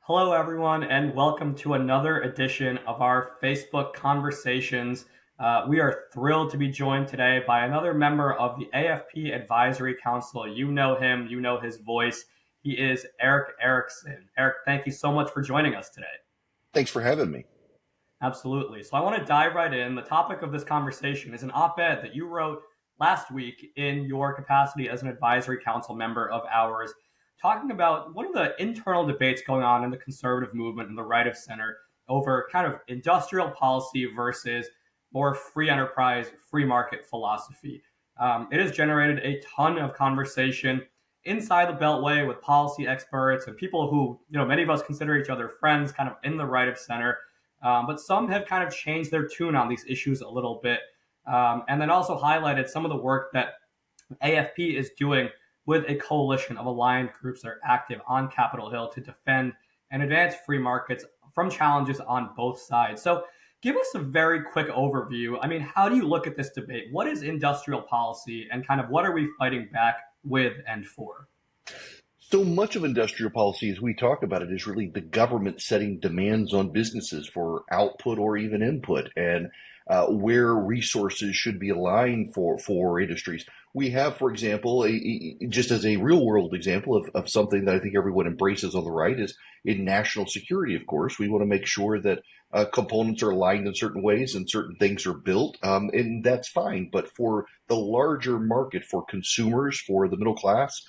Hello, everyone, and welcome to another edition of our Facebook Conversations. We are thrilled to be joined today by another member of the AFP Advisory Council. You know him, you know his voice. He is Erick Erickson. Erick, thank you so much for joining us today. Thanks for having me. Absolutely. So I want to dive right in. The topic of this conversation is an op-ed that you wrote last week in your capacity as an advisory council member of ours, talking about one of the internal debates going on in the conservative movement and the right of center over kind of industrial policy versus more free enterprise, free market philosophy. It has generated a ton of conversation inside the Beltway with policy experts and people who, many of us consider each other friends, kind of in the right of center. But some have kind of changed their tune on these issues a little bit, and then also highlighted some of the work that AFP is doing with a coalition of aligned groups that are active on Capitol Hill to defend and advance free markets from challenges on both sides. So, give us a very quick overview. I mean, how do you look at this debate? What is industrial policy, and kind of what are we fighting back with and for? So much of industrial policy, as we talk about it, is really the government setting demands on businesses for output or even input, and where resources should be aligned for industries. We have, for example, just as a real world example of something that I think everyone embraces on the right is in national security. Of course, we want to make sure that components are aligned in certain ways and certain things are built, and that's fine. But for the larger market, for consumers, for the middle class,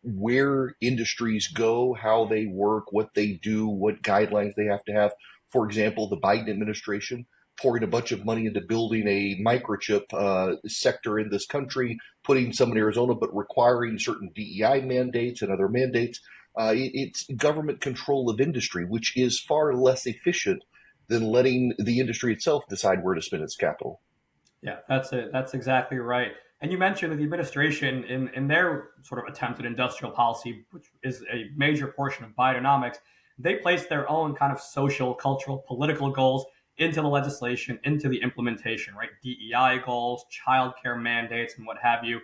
where industries go, how they work, what they do, what guidelines they have to have. For example, the Biden administration pouring a bunch of money into building a microchip sector in this country, putting some in Arizona, but requiring certain DEI mandates and other mandates. It's government control of industry, which is far less efficient than letting the industry itself decide where to spend its capital. Yeah, that's it. That's exactly right. And you mentioned that the administration, in their sort of attempt at industrial policy, which is a major portion of Bidenomics, they place their own kind of social, cultural, political goals into the legislation, into the implementation, right? DEI goals, childcare mandates, and what have you.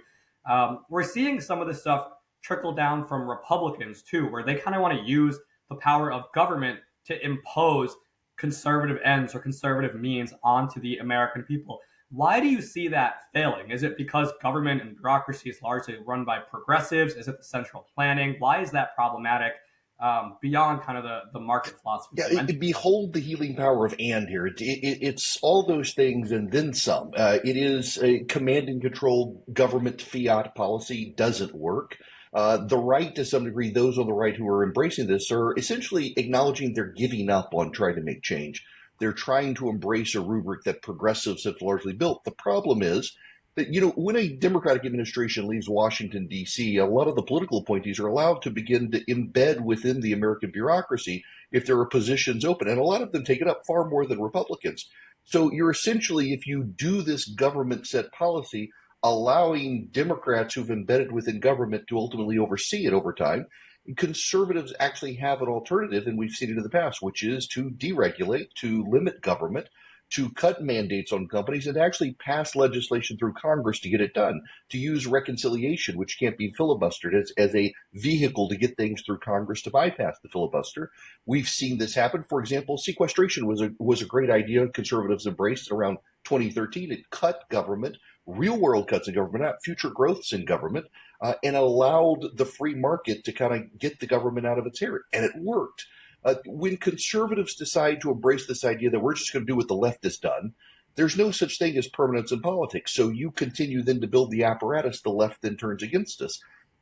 We're seeing some of this stuff trickle down from Republicans too, where they kind of want to use the power of government to impose conservative ends or conservative means onto the American people. Why do you see that failing? Is it because government and bureaucracy is largely run by progressives? Is it the central planning? Why is that problematic beyond kind of the market philosophy Yeah, that you mentioned? behold the healing power of and here. It's all those things and then some. It is a command and control government fiat policy doesn't work. The right, to some degree, those on the right who are embracing this are essentially acknowledging they're giving up on trying to make change. They're trying to embrace a rubric that progressives have largely built. The problem is that, when a Democratic administration leaves Washington, D.C., a lot of the political appointees are allowed to begin to embed within the American bureaucracy if there are positions open. And a lot of them take it up far more than Republicans. So you're essentially, if you do this government set policy, allowing Democrats who've embedded within government to ultimately oversee it over time. Conservatives actually have an alternative, and we've seen it in the past, which is to deregulate, to limit government, to cut mandates on companies, and to actually pass legislation through Congress to get it done, to use reconciliation, which can't be filibustered, as a vehicle to get things through Congress to bypass the filibuster. We've seen this happen. For example, sequestration was a great idea conservatives embraced around 2013. It cut government, real world cuts in government, not future growths in government, and allowed the free market to kind of get the government out of its hair. And it worked. When conservatives decide to embrace this idea that we're just going to do what the left has done, there's no such thing as permanence in politics. So you continue then to build the apparatus the left then turns against us.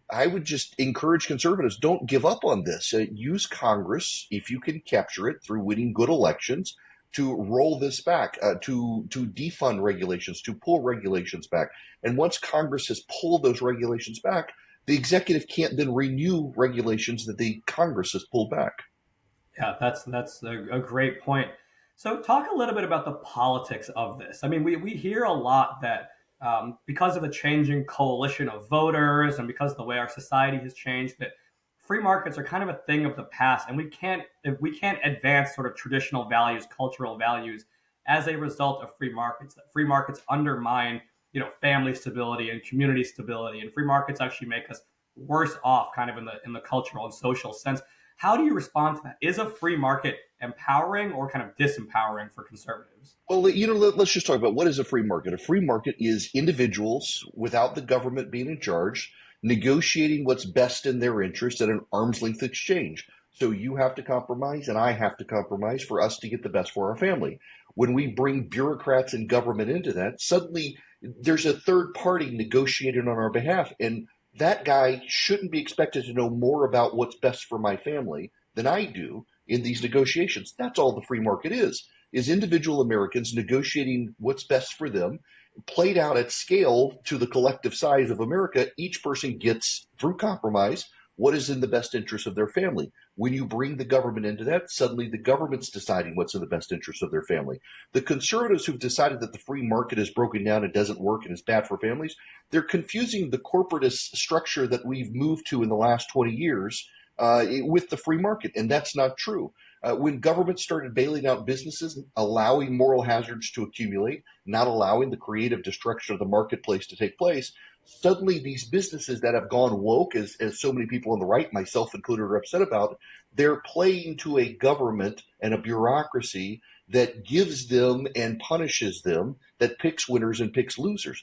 I would just encourage conservatives, don't give up on this. Use Congress, if you can capture it through winning good elections, to roll this back, to defund regulations, to pull regulations back. And once Congress has pulled those regulations back, the executive can't then renew regulations that the Congress has pulled back. Yeah, that's a great point. So, talk a little bit about the politics of this. I mean, we hear a lot that because of the changing coalition of voters and because of the way our society has changed, that free markets are kind of a thing of the past, and we can't advance sort of traditional values, cultural values, as a result of free markets. That free markets undermine, family stability and community stability, and free markets actually make us worse off, kind of in the cultural and social sense. How do you respond to that? Is a free market empowering or kind of disempowering for conservatives? Well, let's just talk about what is a free market. A free market is individuals without the government being in charge, negotiating what's best in their interest at an arm's length exchange. So you have to compromise and I have to compromise for us to get the best for our family. When we bring bureaucrats and government into that, suddenly there's a third party negotiating on our behalf. And that guy shouldn't be expected to know more about what's best for my family than I do in these negotiations. That's all the free market is individual Americans negotiating what's best for them, played out at scale to the collective size of America. Each person gets, through compromise, what is in the best interest of their family. When you bring the government into that, suddenly the government's deciding what's in the best interest of their family. The conservatives who've decided that the free market is broken down and doesn't work and is bad for families, they're confusing the corporatist structure that we've moved to in the last 20 years with the free market, and that's not true. When government started bailing out businesses, allowing moral hazards to accumulate, not allowing the creative destruction of the marketplace to take place, suddenly these businesses that have gone woke, as so many people on the right, myself included, are upset about, they're playing to a government and a bureaucracy that gives them and punishes them, that picks winners and picks losers.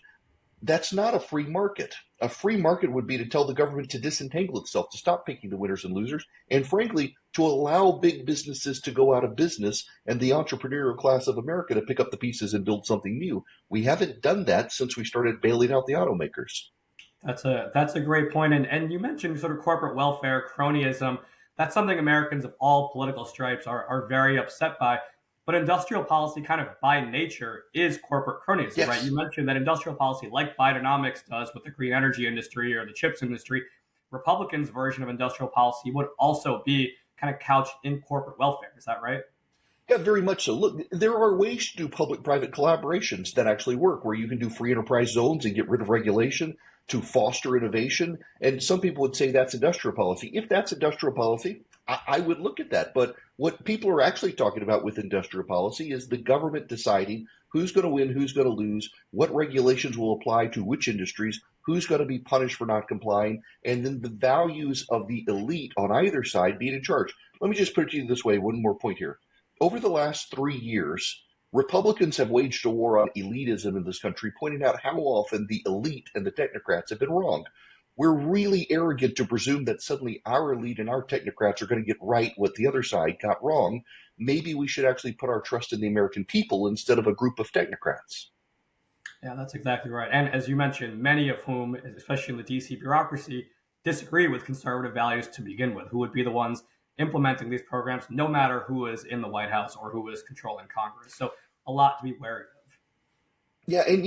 That's not a free market. A free market would be to tell the government to disentangle itself, to stop picking the winners and losers, and frankly, to allow big businesses to go out of business and the entrepreneurial class of America to pick up the pieces and build something new. We haven't done that since we started bailing out the automakers. That's a great point. And you mentioned sort of corporate welfare, cronyism. That's something Americans of all political stripes are very upset by. But industrial policy, kind of by nature, is corporate cronyism, Yes. right? You mentioned that industrial policy, like Bidenomics does with the green energy industry or the chips industry, Republicans' version of industrial policy would also be kind of couched in corporate welfare. Is that right? Yeah, very much so. Look, there are ways to do public-private collaborations that actually work, where you can do free enterprise zones and get rid of regulation to foster innovation. And some people would say that's industrial policy. If that's industrial policy, I would look at that. But what people are actually talking about with industrial policy is the government deciding who's going to win, who's going to lose, what regulations will apply to which industries, who's going to be punished for not complying, and then the values of the elite on either side being in charge. Let me just put it to you this way, one more point here. Over the last 3 years, Republicans have waged a war on elitism in this country, pointing out how often the elite and the technocrats have been wrong. We're really arrogant to presume that suddenly our elite and our technocrats are going to get right what the other side got wrong. Maybe we should actually put our trust in the American people instead of a group of technocrats. Yeah, that's exactly right. And as you mentioned, many of whom, especially in the DC bureaucracy, disagree with conservative values to begin with, who would be the ones implementing these programs, no matter who is in the White House or who is controlling Congress. So a lot to be wary of. Yeah, and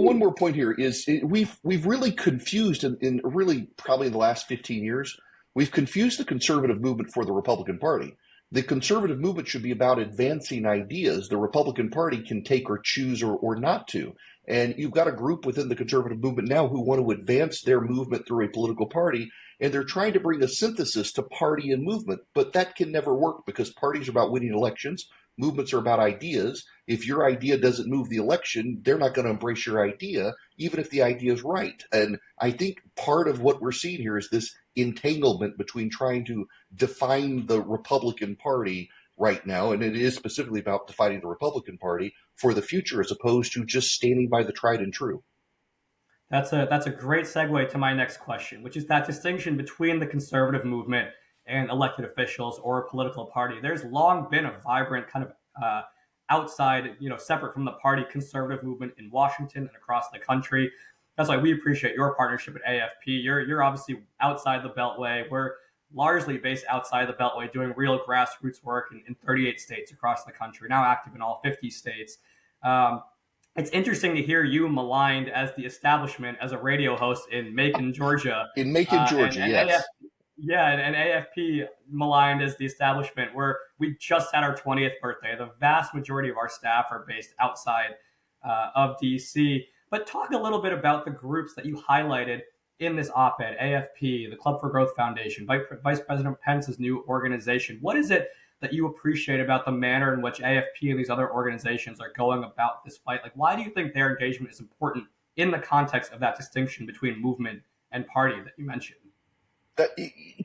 one more point here is we've really confused in really probably in the last 15 years, we've confused the conservative movement for the Republican Party. The conservative movement should be about advancing ideas. The Republican Party can take or choose or not to. And you've got a group within the conservative movement now who want to advance their movement through a political party, and they're trying to bring a synthesis to party and movement. But that can never work because parties are about winning elections. Movements are about ideas. If your idea doesn't move the election, they're not going to embrace your idea, even if the idea is right. And I think part of what we're seeing here is this entanglement between trying to define the Republican Party right now, and it is specifically about defining the Republican Party for the future as opposed to just standing by the tried and true. That's a great segue to my next question, which is that distinction between the conservative movement and elected officials or a political party. There's long been a vibrant kind of outside, separate from the party conservative movement in Washington and across the country. That's why we appreciate your partnership at AFP. You're obviously outside the Beltway. We're largely based outside the Beltway, doing real grassroots work in 38 states across the country, now active in all 50 states. It's interesting to hear you maligned as the establishment as a radio host in Macon, Georgia. In Macon, Georgia, and yes. And AFP maligned as the establishment, where we just had our 20th birthday. The vast majority of our staff are based outside of DC. But talk a little bit about the groups that you highlighted in this op-ed, AFP, the Club for Growth Foundation, Vice President Pence's new organization. What is it that you appreciate about the manner in which AFP and these other organizations are going about this fight? Like, why do you think their engagement is important in the context of that distinction between movement and party that you mentioned? that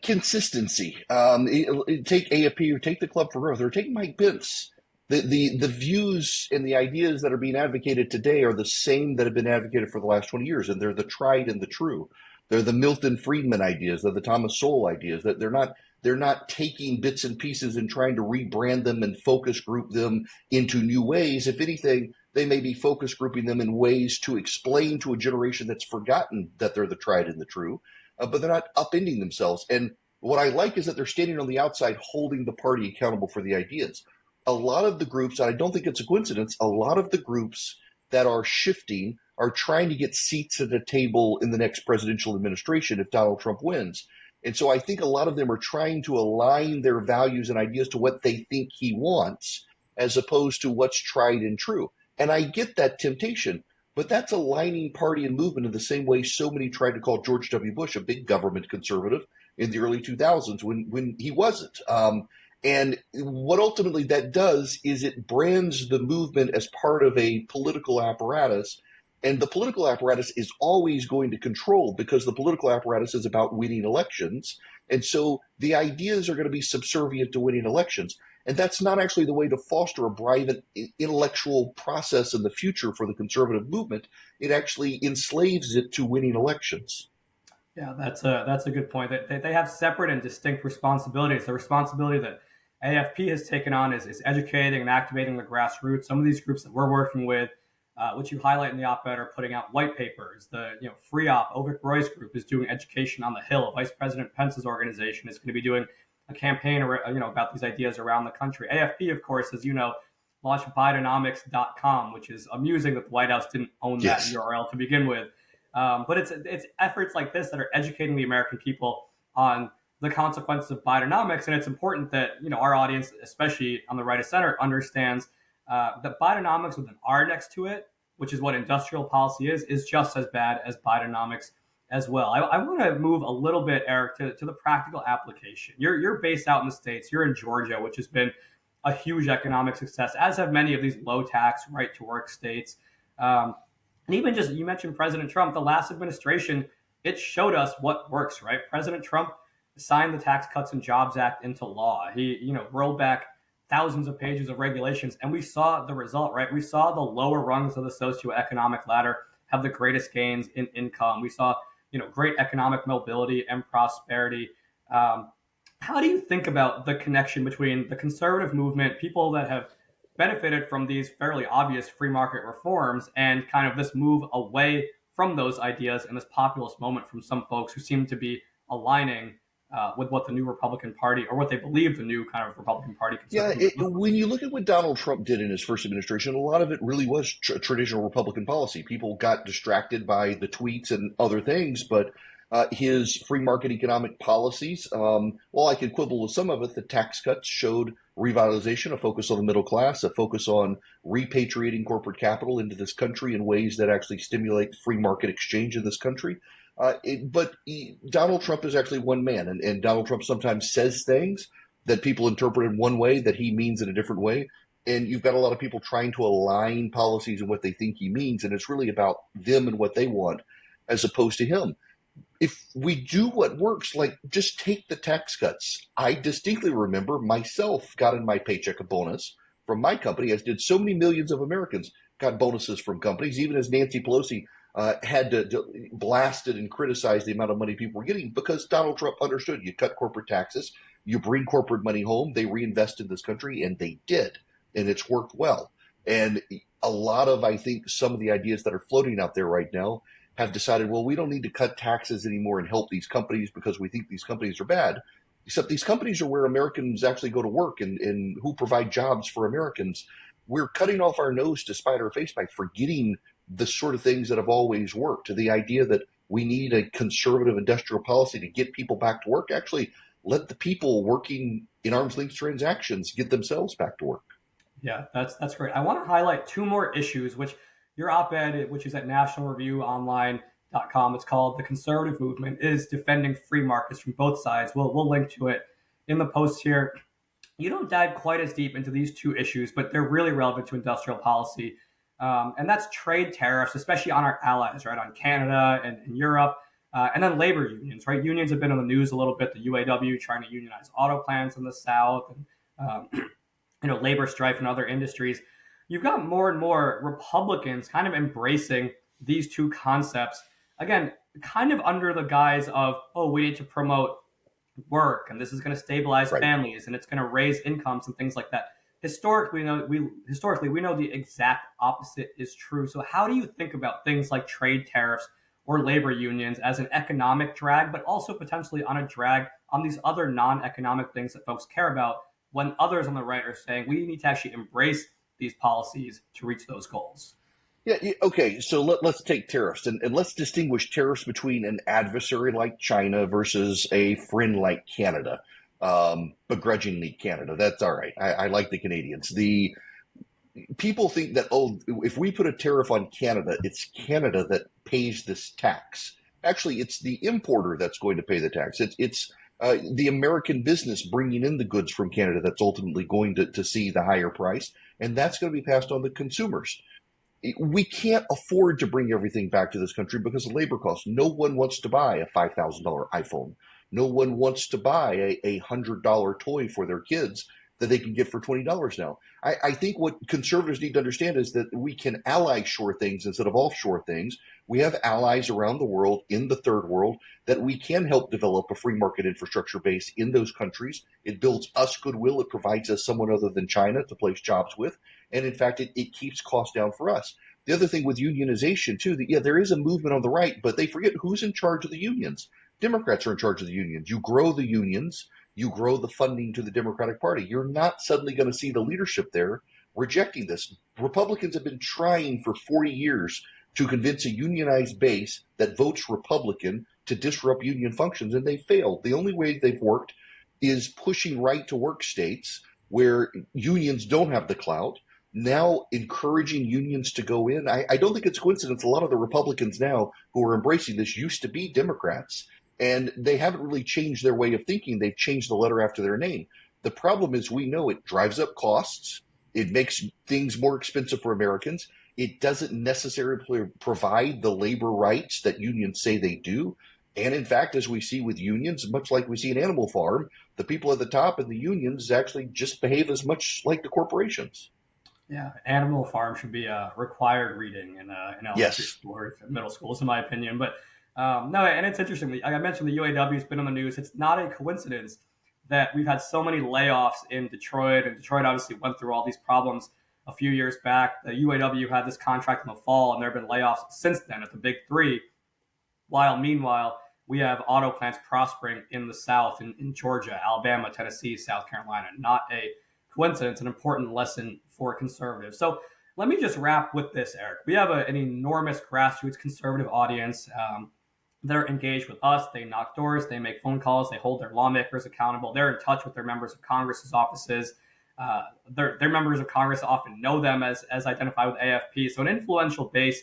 consistency. Take AFP or take the Club for Growth or take Mike Pence. The views and the ideas that are being advocated today are the same that have been advocated for the last 20 years, and they're the tried and the true. They're the Milton Friedman ideas, they're the Thomas Sowell ideas. That they're not taking bits and pieces and trying to rebrand them and focus group them into new ways. If anything, they may be focus grouping them in ways to explain to a generation that's forgotten that they're the tried and the true, but they're not upending themselves. And what I like is that they're standing on the outside holding the party accountable for the ideas. A lot of the groups, and I don't think it's a coincidence, a lot of the groups that are shifting are trying to get seats at a table in the next presidential administration if Donald Trump wins. And so I think a lot of them are trying to align their values and ideas to what they think he wants, as opposed to what's tried and true. And I get that temptation, but that's aligning party and movement in the same way so many tried to call George W. Bush a big government conservative in the early 2000s when he wasn't. And what ultimately that does is it brands the movement as part of a political apparatus. And the political apparatus is always going to control because the political apparatus is about winning elections. And so the ideas are going to be subservient to winning elections. And that's not actually the way to foster a private intellectual process in the future for the conservative movement. It actually enslaves it to winning elections. Yeah, that's a good point. They have separate and distinct responsibilities. The responsibility that AFP has taken on is educating and activating the grassroots. Some of these groups that we're working with, which you highlight in the op-ed, are putting out white papers. The Free Op, Ovik Roy's group, is doing education on the Hill. Vice President Pence's organization is going to be doing a campaign about these ideas around the country. AFP, of course, as you know, launched Bidenomics.com, which is amusing that the White House didn't own that URL to begin with. But it's efforts like this that are educating the American people on the consequences of Bidenomics. And it's important that our audience, especially on the right of center, understands that Bidenomics with an R next to it, which is what industrial policy is just as bad as Bidenomics as well. I want to move a little bit, Eric, to the practical application. You're based out in the States. You're in Georgia, which has been a huge economic success, as have many of these low tax, right to work states. And even just, you mentioned President Trump, the last administration, it showed us what works, right? President Trump signed the Tax Cuts and Jobs Act into law. He, rolled back thousands of pages of regulations, and we saw the result, right? We saw the lower rungs of the socioeconomic ladder have the greatest gains in income. We saw, great economic mobility and prosperity. How do you think about the connection between the conservative movement, people that have benefited from these fairly obvious free market reforms, and kind of this move away from those ideas and this populist moment from some folks who seem to be aligning with what the new Republican Party, or what they believe the new kind of Republican Party when you look at what Donald Trump did in his first administration, a lot of it really was traditional Republican policy. People got distracted by the tweets and other things, but his free market economic policies, while I could quibble with some of it, the tax cuts showed revitalization, a focus on the middle class, a focus on repatriating corporate capital into this country in ways that actually stimulate free market exchange in this country. But Donald Trump is actually one man, and Donald Trump sometimes says things that people interpret in one way that he means in a different way. And you've got a lot of people trying to align policies and what they think he means, and it's really about them and what they want as opposed to him. If we do what works, like just take the tax cuts. I distinctly remember myself got in my paycheck a bonus from my company, as did so many millions of Americans got bonuses from companies, even as Nancy Pelosi had to blast it and criticize the amount of money people were getting, because Donald Trump understood you cut corporate taxes, you bring corporate money home, they reinvest in this country, and they did. And it's worked well. And a lot of, I think, some of the ideas that are floating out there right now have decided, well, we don't need to cut taxes anymore and help these companies because we think these companies are bad. Except these companies are where Americans actually go to work and who provide jobs for Americans. We're cutting off our nose to spite our face by forgetting the sort of things that have always worked. The idea that we need a conservative industrial policy to get people back to work, actually let the people working in arm's length transactions get themselves back to work. Yeah, that's great. I want to highlight two more issues, which your op-ed, which is at nationalreviewonline.com, it's called "The Conservative Movement is Defending Free Markets from Both Sides." We'll link to it in the post here. You don't dive quite as deep into these two issues, but they're really relevant to industrial policy. And that's trade tariffs, especially on our allies, right? On Canada and Europe. And then labor unions, right? Unions have been on the news a little bit. The UAW trying to unionize auto plants in the South, and labor strife in other industries. You've got more and more Republicans kind of embracing these two concepts again, kind of under the guise of, oh, we need to promote work, and this is going to stabilize Right. families, and it's going to raise incomes and things like that. Historically we know the exact opposite is true. So how do you think about things like trade tariffs or labor unions as an economic drag, but also potentially on a drag on these other non-economic things that folks care about, when others on the right are saying we need to actually embrace these policies to reach those goals? Yeah, okay, so let's take tariffs and let's distinguish tariffs between an adversary like China versus a friend like Canada, begrudgingly Canada. That's all right. I like the Canadians. The people think that, oh, if we put a tariff on Canada, it's Canada that pays this tax. Actually, it's the importer that's going to pay the tax. It's the American business bringing in the goods from Canada that's ultimately going to see the higher price, and that's going to be passed on to consumers. We can't afford to bring everything back to this country because of labor costs. No one wants to buy a $5,000 iPhone. No one wants to buy a $100 toy for their kids that they can get for $20 now. I think what conservatives need to understand is that we can ally shore things instead of offshore things. We have allies around the world in the third world that we can help develop a free market infrastructure base in those countries. It builds us goodwill. It provides us someone other than China to place jobs with. And in fact, it keeps costs down for us. The other thing with unionization, too, that, yeah, there is a movement on the right, but they forget who's in charge of the unions. Democrats are in charge of the unions. You grow the unions, you grow the funding to the Democratic Party. You're not suddenly going to see the leadership there rejecting this. Republicans have been trying for 40 years to convince a unionized base that votes Republican to disrupt union functions, and they failed. The only way they've worked is pushing right to work states where unions don't have the clout, now encouraging unions to go in. I don't think it's coincidence. A lot of the Republicans now who are embracing this used to be Democrats, and they haven't really changed their way of thinking. They've changed the letter after their name. The problem is we know it drives up costs. It makes things more expensive for Americans. It doesn't necessarily provide the labor rights that unions say they do. And in fact, as we see with unions, much like we see in Animal Farm, the people at the top in the unions actually just behave as much like the corporations. Yeah, Animal Farm should be a required reading in elementary Yes. school or middle schools, in my opinion. But no, and it's interesting. Like I mentioned, the UAW has been on the news. It's not a coincidence that we've had so many layoffs in Detroit, and Detroit obviously went through all these problems a few years back. The UAW had this contract in the fall, and there have been layoffs since then at the big three. While meanwhile, we have auto plants prospering in the South, in Georgia, Alabama, Tennessee, South Carolina. Not a coincidence, an important lesson for conservatives. So let me just wrap with this, Eric. We have an enormous grassroots conservative audience. They're engaged with us. They knock doors. They make phone calls. They hold their lawmakers accountable. They're in touch with their members of Congress's offices. Their members of Congress often know them as identified with AFP. So an influential base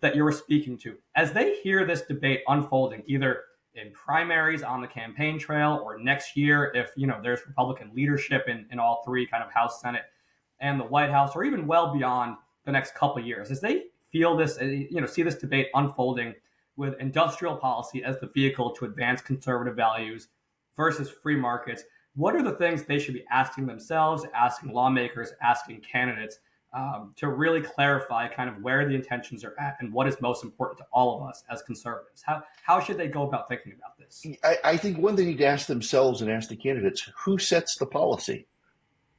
that you're speaking to. As they hear this debate unfolding, either in primaries on the campaign trail or next year, if there's Republican leadership in all three, kind of House, Senate, and the White House, or even well beyond the next couple of years, as they feel this, see this debate unfolding with industrial policy as the vehicle to advance conservative values versus free markets, what are the things they should be asking themselves, asking lawmakers, asking candidates to really clarify kind of where the intentions are at and what is most important to all of us as conservatives? How should they go about thinking about this? I think one they need to ask themselves and ask the candidates, who sets the policy?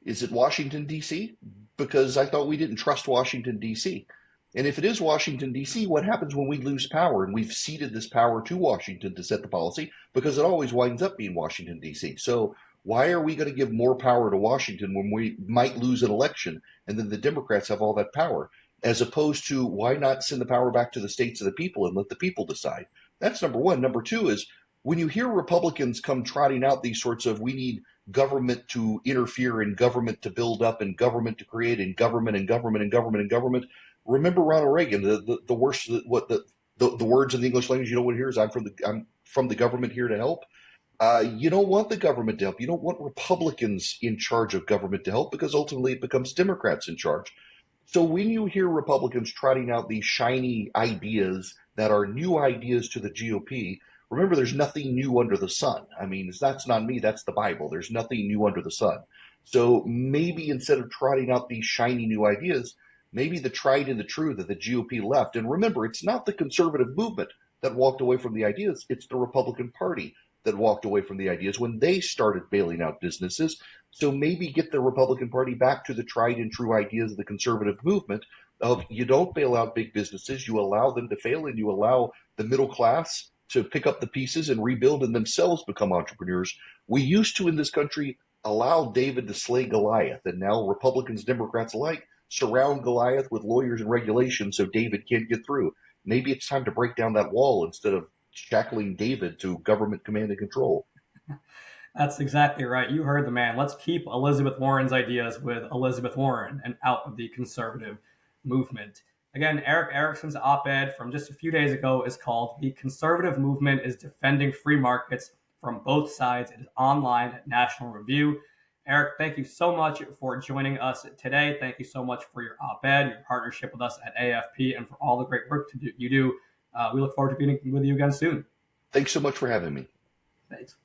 Is it Washington, D.C.? Because I thought we didn't trust Washington, D.C. And if it is Washington, D.C., what happens when we lose power? And we've ceded this power to Washington to set the policy because it always winds up being Washington, D.C. So why are we going to give more power to Washington when we might lose an election and then the Democrats have all that power? As opposed to why not send the power back to the states of the people and let the people decide? That's number one. Number two is when you hear Republicans come trotting out these sorts of we need government to interfere and government to build up and government to create and government and government and government and government. Remember Ronald Reagan, the worst, the words in the English language you don't want to hear is I'm from the government here to help. You don't want the government to help. You don't want Republicans in charge of government to help because ultimately it becomes Democrats in charge. So when you hear Republicans trotting out these shiny ideas that are new ideas to the GOP, Remember, there's nothing new under the sun. I mean, that's not me, that's the Bible. There's nothing new under the sun. So maybe instead of trotting out these shiny new ideas, maybe the tried and the true that the GOP left. And remember, it's not the conservative movement that walked away from the ideas, it's the Republican Party that walked away from the ideas when they started bailing out businesses. So maybe get the Republican Party back to the tried and true ideas of the conservative movement of you don't bail out big businesses, you allow them to fail, and you allow the middle class to pick up the pieces and rebuild and themselves become entrepreneurs. We used to in this country allow David to slay Goliath, and now Republicans, Democrats alike surround Goliath with lawyers and regulations so David can't get through. Maybe it's time to break down that wall instead of shackling David to government command and control. That's exactly right. You heard the man. Let's keep Elizabeth Warren's ideas with Elizabeth Warren and out of the conservative movement. Again, Erick Erickson's op-ed from just a few days ago is called "The Conservative Movement is Defending Free Markets from Both Sides." It is online at National Review. Erick, thank you so much for joining us today. Thank you so much for your op-ed, your partnership with us at AFP, and for all the great work you do. We look forward to being with you again soon. Thanks so much for having me. Thanks.